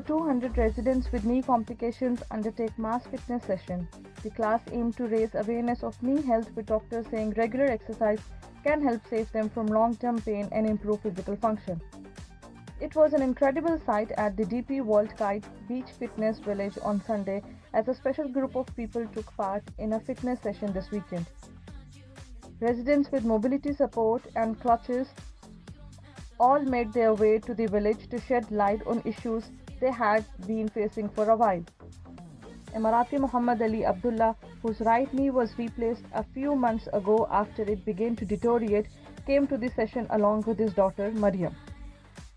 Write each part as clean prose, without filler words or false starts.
About 200 residents with knee complications undertake mass fitness session. The class aimed to raise awareness of knee health, with doctors saying regular exercise can help save them from long-term pain and improve physical function. It was an incredible sight at the DP World Kite Beach Fitness Village on Sunday, as a special group of people took part in a fitness session this weekend. Residents with mobility support and crutches all made their way to the village to shed light on issues they had been facing for a while. Emirati Muhammad Ali Abdullah, whose right knee was replaced a few months ago after it began to deteriorate, came to the session along with his daughter Maryam.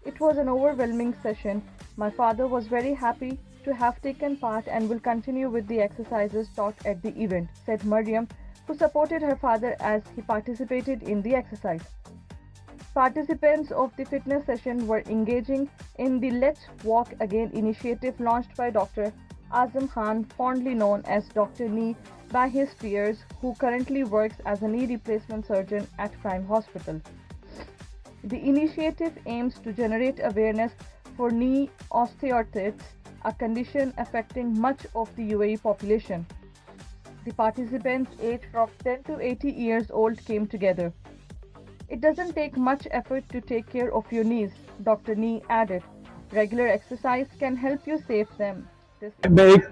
It was an overwhelming session. My father was very happy to have taken part and will continue with the exercises taught at the event, said Maryam, who supported her father as he participated in the exercise. Participants of the fitness session were engaging in the Let's Walk Again initiative launched by Dr. Azam Khan, fondly known as Dr. Knee by his peers, who currently works as a knee replacement surgeon at Prime Hospital. The initiative aims to generate awareness for knee osteoarthritis, a condition affecting much of the UAE population. The participants aged from 10 to 80 years old came together. It doesn't take much effort to take care of your knees, Dr. Nee added. Regular exercise can help you save them. मैं एक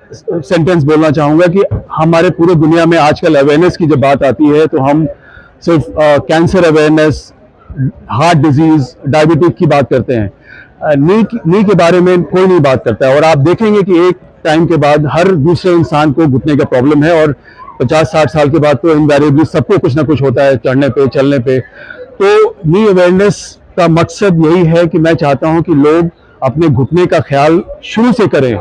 sentence बोलना चाहूँगा कि हमारे पूरे दुनिया में आजकल अवेयरनेस की जब बात आती है तो हम सिर्फ cancer awareness, heart disease, diabetic की बात करते हैं। नी के बारे में कोई नहीं बात करता है। और आप देखेंगे कि एक टाइम के बाद हर दूसरे इंसान को घुटने का प्रॉब्लम है, और 50-60 साल के बाद तो इनवैरिएबली सबको कुछ ना कुछ होता है, चढ़ने पे, चलने पे। तो नी अवेयरनेस का मकसद यही है कि मैं चाहता हूं कि लोग अपने घुटने का ख्याल शुरू से करें,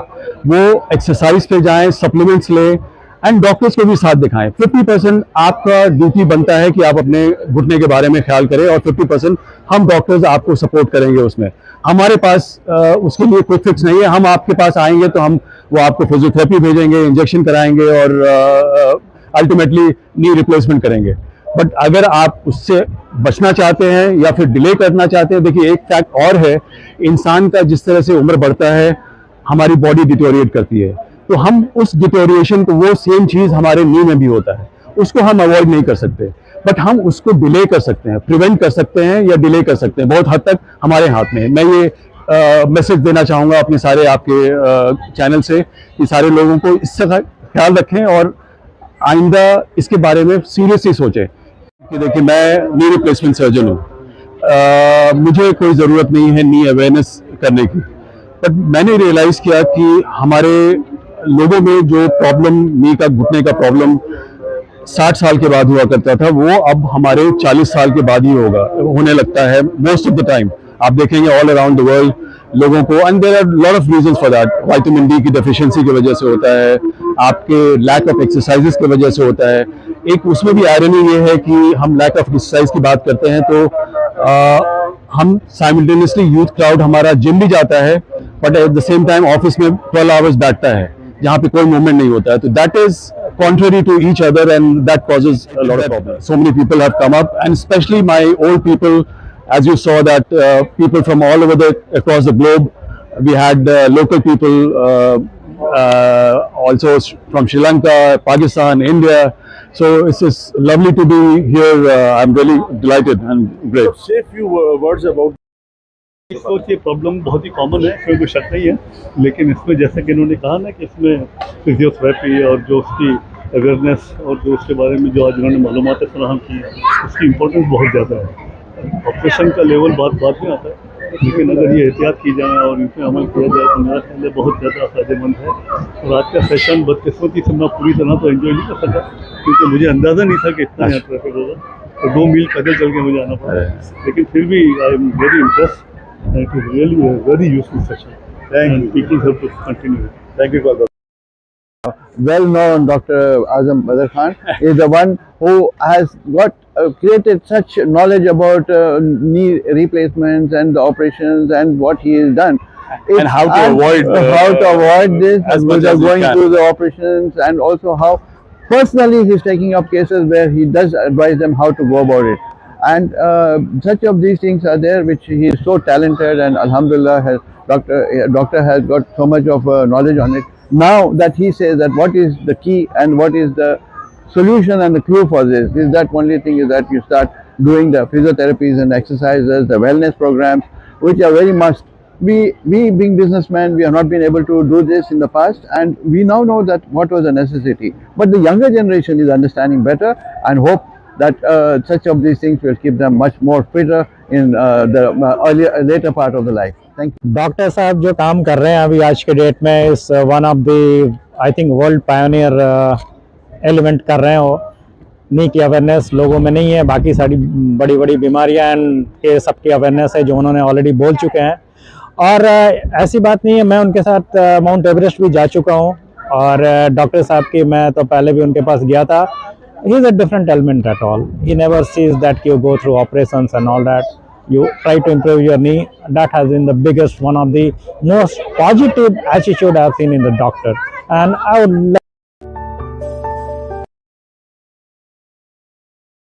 वो एक्सरसाइज पे जाएं, सप्लीमेंट्स लें एंड डॉक्टर्स को भी साथ दिखाएं। 50% आपका ड्यूटी बनता है कि आप अपने घुटने के बारे में ख्याल करें, और 50% हम डॉक्टर्स आपको सपोर्ट करेंगे उसमें। हमारे पास उसके लिए क्विक फिक्स नहीं है। हम आपके पास आएंगे तो वो आपको फिजियोथेरेपी भेजेंगे, इंजेक्शन कराएंगे और अल्टीमेटली नी रिप्लेसमेंट करेंगे। बट अगर आप उससे बचना चाहते हैं या फिर डिले करना चाहते हैं, देखिए एक फैक्ट और है, इंसान का जिस तरह से उम्र बढ़ता है हमारी बॉडी डिटोरिएट करती है, तो हम उस डिटोरिएशन को, वो सेम चीज़ हमारे नी में भी होता है, उसको हम अवॉइड नहीं कर सकते, बट हम उसको डिले कर सकते हैं, प्रिवेंट कर सकते हैं या डिले कर सकते हैं। बहुत हद तक हमारे हाथ में है। मैं ये मैसेज देना चाहूँगा अपने सारे आपके चैनल से कि सारे लोगों को इसका ख्याल रखें और आइंदा इसके बारे में सीरियसली सोचें कि देखिए मैं नी रिप्लेसमेंट सर्जन हूँ, मुझे कोई ज़रूरत नहीं है नी अवेयरनेस करने की, बट मैंने रियलाइज़ किया कि हमारे लोगों में जो प्रॉब्लम, नी का, घुटने का प्रॉब्लम 60 साल के बाद हुआ करता था, वो अब हमारे 40 साल के बाद ही होने लगता है मोस्ट ऑफ द टाइम। आप देखेंगे ऑल अराउंड द वर्ल्ड लोगों को, and there are lot of reasons for that. Vitamin D की डेफिशिएंसी की वजह से होता है, आपके लैक ऑफ एक्सरसाइजेस की वजह से होता है। एक उसमें भी आयरनी ये है कि हम लैक ऑफ एक्सरसाइज की बात करते हैं तो हम साइमल्टेनियसली यूथ क्राउड हमारा जिम भी जाता है, but at the same time office में 12 आवर्स बैठता है जहाँ पे कोई मूवमेंट नहीं होता है। तो that is contrary to each other, and that causes a lot of problems. So many people have come up, and especially my old people, as you saw that people from all over across the globe. We had local people also from Sri Lanka, Pakistan, India. So it's just lovely to be here. I'm really delighted and great. So say a few words about ये problem बहुत ही common है, इसमें कोई शक नहीं है, लेकिन इसमें जैसे कि इन्होंने कहा ना कि इसमें फिजियोथेरेपी और जो उसकी अवेयरनेस और जो उसके बारे में जो आज इन्होंने मालूमात फराहम की, उसकी इम्पोर्टेंस बहुत ज़्यादा है। ऑपरेशन का लेवल बाद में आता है, लेकिन अगर ये एहतियात की जाए और इन पर अमल किया जाए तो मेरा ख्याल है बहुत ज़्यादा फ़ायदेमंद है। और आज का सेशन बदकिस्मती से मैं पूरी तरह तो एंजॉय नहीं कर सका, क्योंकि मुझे अंदाज़ा नहीं था कि इतना यहाँ ट्रैफिक होगा, तो 2 मील पैदल चल के मुझे आना पड़ा, लेकिन फिर भी I am very impressed. It was really a very useful session. Thank you. People have to continue. Thank you, Father. Well-known Dr. Azam Badar Khan is the one who has created such knowledge about knee replacements and the operations and what he has done. And how to avoid this as much as going can. through the operations, and also how personally he's taking up cases where he does advise them how to go about it. And such of these things are there, which he is so talented, and alhamdulillah has doctor has got so much of knowledge on it. Now that he says that what is the key and what is the solution and the clue for this is that only thing is that you start doing the physiotherapies and exercises, the wellness programs, which are very must. We being businessmen, we have not been able to do this in the past, and we now know that what was a necessity. But the younger generation is understanding better, and hope that such of these things will keep them much more fitter in the later part of the life. Thank you. Doctor साहब जो काम कर रहे हैं अभी आज के date में इस one of the I think world pioneer element कर रहे हैं वो नी की अवेयरनेस लोगों में नहीं है, बाकी सारी बड़ी बड़ी बीमारियां एंड ये सब की अवेयरनेस है जो उन्होंने ऑलरेडी बोल चुके हैं। और ऐसी बात नहीं है, मैं उनके साथ माउंट एवरेस्ट भी जा चुका हूँ और डॉक्टर साहब की मैं तो पहले भी उनके पास गया था। He is a different element at all, he never sees that you go through operations and all that, you try to improve your knee. That has been the biggest, one of the most positive attitude I have seen in the doctor, and I would